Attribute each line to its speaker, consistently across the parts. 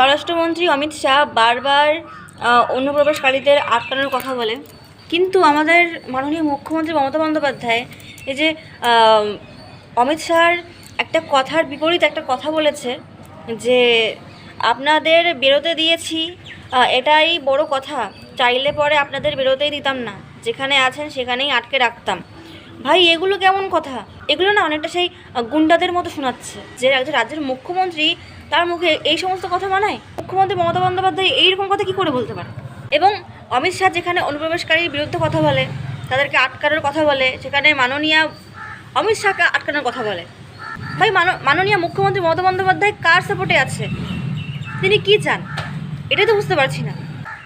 Speaker 1: স্বরাষ্ট্রমন্ত্রী অমিত শাহ বারবার অনুপ্রবেশকারীদের আটকানোর কথা বলে, কিন্তু আমাদের মাননীয় মুখ্যমন্ত্রী মমতা বন্দ্যোপাধ্যায় এই যে অমিত শাহর একটা কথার বিপরীত একটা কথা বলেছে যে আপনাদের বেরোতে দিয়েছি, এটাই বড় কথা, চাইলে পরে আপনাদের বেরোতেই দিতাম না, যেখানে আছেন সেখানেই আটকে রাখতাম। ভাই এগুলো কেমন কথা? এগুলো না অনেকটা সেই গুন্ডাদের মতো শোনাচ্ছে যে একজন রাজ্যের মুখ্যমন্ত্রী তার মুখে এই সমস্ত কথা মানায়। মুখ্যমন্ত্রী মমতা বন্দ্যোপাধ্যায় এইরকম কথা কী করে বলতে পারে? এবং অমিত শাহ যেখানে অনুপ্রবেশকারীর বিরুদ্ধে কথা বলে, তাদেরকে আটকানোর কথা বলে, সেখানে মাননীয় অমিত শাহকে আটকানোর কথা বলে। ভাই মাননীয় মুখ্যমন্ত্রী মমতা বন্দ্যোপাধ্যায় কার সাপোর্টে আছে? তিনি কি চান এটাই তো বুঝতে পারছি না।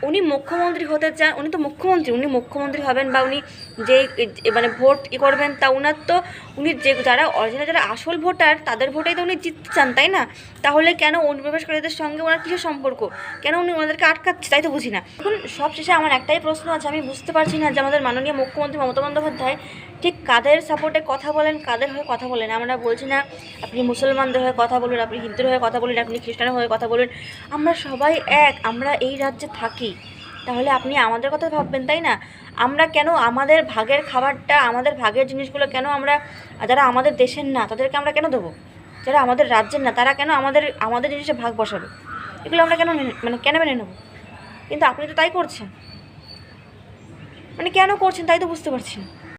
Speaker 1: উনি মুখ্যমন্ত্রী হতে চান, উনি তো মুখ্যমন্ত্রী, উনি মুখ্যমন্ত্রী হবেন বা উনি যে মানে ভোট করবেন তা উনার তো উনি যে যারা অরিজিনাল যারা আসল ভোটার তাদের ভোটেই তো উনি জিততে চান, তাই না? তাহলে কেন অনুপ্রবেশকারীদের সঙ্গে ওনার কিসের সম্পর্ক? কেন উনি ওনাদেরকে আটকাচ্ছে তাই তো বুঝি না। এখন সবশেষে আমার একটাই প্রশ্ন আছে, আমি বুঝতে পারছি না যে আমাদের মাননীয় মুখ্যমন্ত্রী মমতা বন্দ্যোপাধ্যায় ঠিক কাদের সাপোর্টে কথা বলেন, কাদের হয়ে কথা বলেন। আমরা বলছি না আপনি মুসলমানদের হয়ে কথা বলুন, আপনি হিন্দুর হয়ে কথা বলুন, আপনি খ্রিস্টানের হয়ে কথা বলুন, আমরা সবাই এক, আমরা এই রাজ্যে থাকি। তাহলে আপনি আমাদের কথা ভাববেন, তাই না? আমরা কেন আমাদের ভাগের খাবারটা, আমাদের ভাগের জিনিসগুলো কেন আমরা, যারা আমাদের দেশের না তাদেরকে আমরা কেন দেবো? যারা আমাদের রাজ্যের না তারা কেন আমাদের জিনিসে ভাগ বসাবে? এগুলো আমরা কেন কেন মেনে নেবো? কিন্তু আপনি তো তাই করছেন, কেন করছেন তাই তো বুঝতে পারছি না।